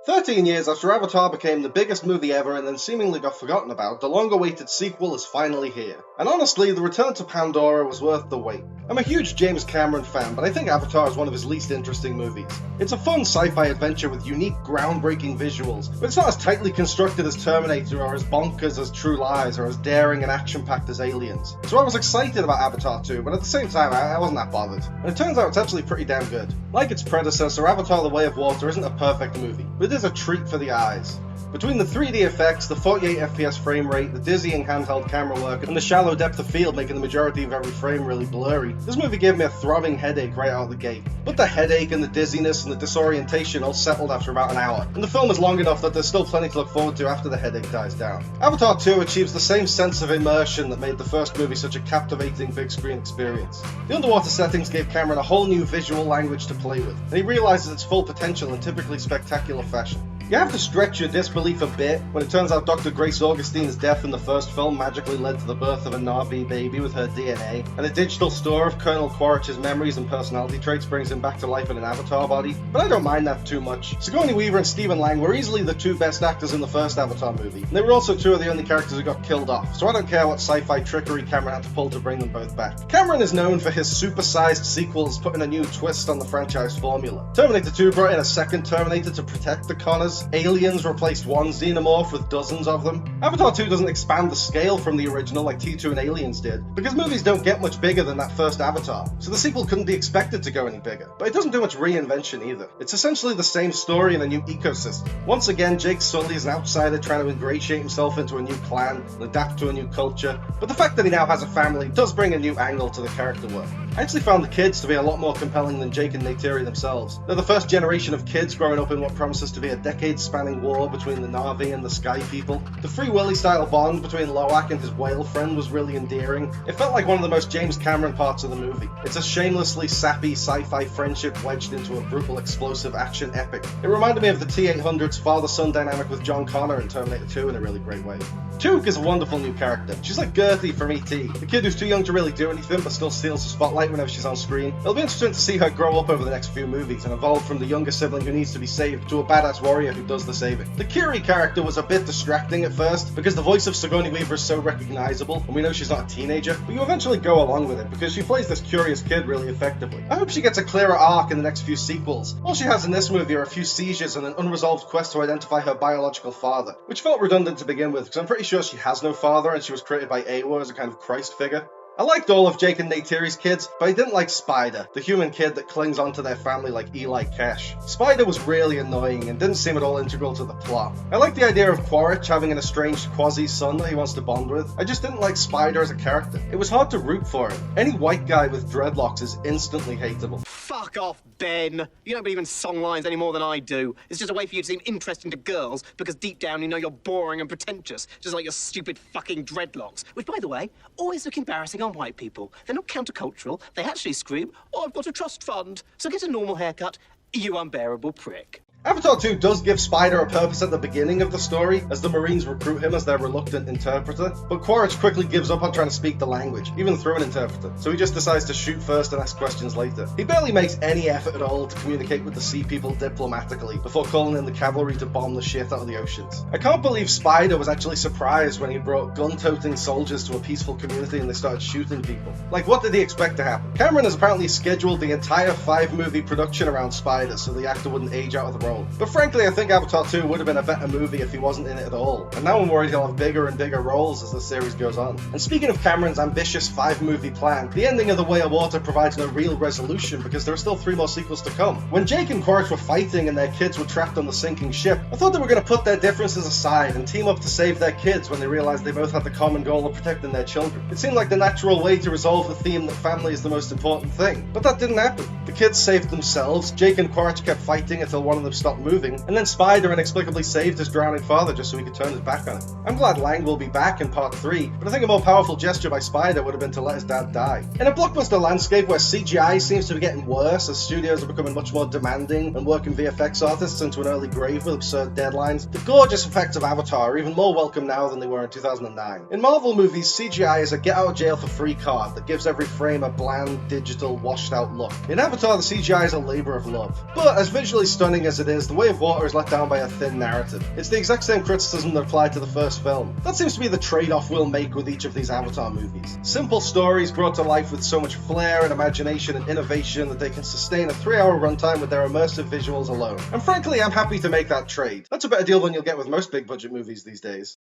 13 years after Avatar became the biggest movie ever and then seemingly got forgotten about, the long-awaited sequel is finally here. And honestly, the return to Pandora was worth the wait. I'm a huge James Cameron fan, but I think Avatar is one of his least interesting movies. It's a fun sci-fi adventure with unique, groundbreaking visuals, but it's not as tightly constructed as Terminator or as bonkers as True Lies or as daring and action-packed as Aliens. So I was excited about Avatar 2, but at the same time, I wasn't that bothered. And it turns out it's actually pretty damn good. Like its predecessor, Avatar The Way of Water isn't a perfect movie, but it is a treat for the eyes. Between the 3D effects, the 48 FPS frame rate, the dizzying handheld camera work, and the shallow depth of field making the majority of every frame really blurry, this movie gave me a throbbing headache right out of the gate. But the headache and the dizziness and the disorientation all settled after about an hour, and the film is long enough that there's still plenty to look forward to after the headache dies down. Avatar 2 achieves the same sense of immersion that made the first movie such a captivating big screen experience. The underwater settings gave Cameron a whole new visual language to play with, and he realizes its full potential in typically spectacular fashion. You have to stretch your disbelief a bit when it turns out Dr. Grace Augustine's death in the first film magically led to the birth of a Na'vi baby with her DNA, and a digital store of Colonel Quaritch's memories and personality traits brings him back to life in an Avatar body, but I don't mind that too much. Sigourney Weaver and Stephen Lang were easily the two best actors in the first Avatar movie, and they were also two of the only characters who got killed off, so I don't care what sci-fi trickery Cameron had to pull to bring them both back. Cameron is known for his supersized sequels putting a new twist on the franchise formula. Terminator 2 brought in a second Terminator to protect the Connors, Aliens replaced one xenomorph with dozens of them. Avatar 2 doesn't expand the scale from the original like T2 and Aliens did, because movies don't get much bigger than that first Avatar, so the sequel couldn't be expected to go any bigger. But it doesn't do much reinvention either. It's essentially the same story in a new ecosystem. Once again, Jake Sully is an outsider trying to ingratiate himself into a new clan and adapt to a new culture, but the fact that he now has a family does bring a new angle to the character work. I actually found the kids to be a lot more compelling than Jake and Neytiri themselves. They're the first generation of kids growing up in what promises to be a decade-spanning war between the Na'vi and the Sky People. The Free Willy-style bond between Loak and his whale friend was really endearing. It felt like one of the most James Cameron parts of the movie. It's a shamelessly sappy sci-fi friendship wedged into a brutal, explosive action epic. It reminded me of the T-800's father-son dynamic with John Connor in Terminator 2 in a really great way. Took is a wonderful new character. She's like Gertie from E.T., the kid who's too young to really do anything but still steals the spotlight whenever she's on screen. It'll be interesting to see her grow up over the next few movies and evolve from the younger sibling who needs to be saved to a badass warrior who does the saving. The Kiri character was a bit distracting at first because the voice of Sigourney Weaver is so recognizable and we know she's not a teenager, but you eventually go along with it because she plays this curious kid really effectively. I hope she gets a clearer arc in the next few sequels. All she has in this movie are a few seizures and an unresolved quest to identify her biological father, which felt redundant to begin with because I'm pretty sure she has no father and she was created by Awa as a kind of Christ figure. I liked all of Jake and Neytiri's kids, but I didn't like Spider, the human kid that clings onto their family like Eli Cash. Spider was really annoying and didn't seem at all integral to the plot. I liked the idea of Quaritch having an estranged quasi-son that he wants to bond with. I just didn't like Spider as a character. It was hard to root for him. Any white guy with dreadlocks is instantly hateable. Fuck off, Ben. You don't believe in songlines any more than I do. It's just a way for you to seem interesting to girls because deep down you know you're boring and pretentious, just like your stupid fucking dreadlocks. Which, by the way, always look embarrassing on white people. They're not countercultural. They actually scream, "Oh, I've got a trust fund." So get a normal haircut, you unbearable prick. Avatar 2 does give Spider a purpose at the beginning of the story, as the Marines recruit him as their reluctant interpreter, but Quaritch quickly gives up on trying to speak the language, even through an interpreter, so he just decides to shoot first and ask questions later. He barely makes any effort at all to communicate with the Sea People diplomatically, before calling in the cavalry to bomb the shit out of the oceans. I can't believe Spider was actually surprised when he brought gun-toting soldiers to a peaceful community and they started shooting people. Like, what did he expect to happen? Cameron has apparently scheduled the entire 5-movie production around Spider so the actor wouldn't age out of the role. But frankly, I think Avatar 2 would have been a better movie if he wasn't in it at all. And now I'm worried he'll have bigger and bigger roles as the series goes on. And speaking of Cameron's ambitious 5-movie plan, the ending of The Way of Water provides no real resolution because there are still 3 more sequels to come. When Jake and Quaritch were fighting and their kids were trapped on the sinking ship, I thought they were going to put their differences aside and team up to save their kids when they realized they both had the common goal of protecting their children. It seemed like the natural way to resolve the theme that family is the most important thing. But that didn't happen. The kids saved themselves, Jake and Quaritch kept fighting until one of them stopped moving, and then Spider inexplicably saved his drowning father just so he could turn his back on him. I'm glad Lang will be back in part 3, but I think a more powerful gesture by Spider would have been to let his dad die. In a blockbuster landscape where CGI seems to be getting worse as studios are becoming much more demanding and working VFX artists into an early grave with absurd deadlines, the gorgeous effects of Avatar are even more welcome now than they were in 2009. In Marvel movies, CGI is a get-out-of-jail-for-free card that gives every frame a bland, digital, washed-out look. In Avatar, the CGI is a labour of love. But as visually stunning as it it is, The Way of Water is let down by a thin narrative. It's the exact same criticism that applied to the first film. That seems to be the trade-off we'll make with each of these Avatar movies. Simple stories brought to life with so much flair and imagination and innovation that they can sustain a 3-hour runtime with their immersive visuals alone. And frankly, I'm happy to make that trade. That's a better deal than you'll get with most big-budget movies these days.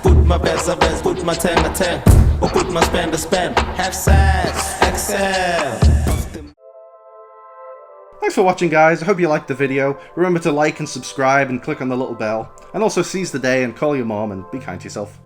Put my best of best, put my 10 to 10, or put my spend to spend, have size, excel. Thanks for watching, guys. I hope you liked the video. Remember to like and subscribe and click on the little bell. And also seize the day and call your mom and be kind to yourself.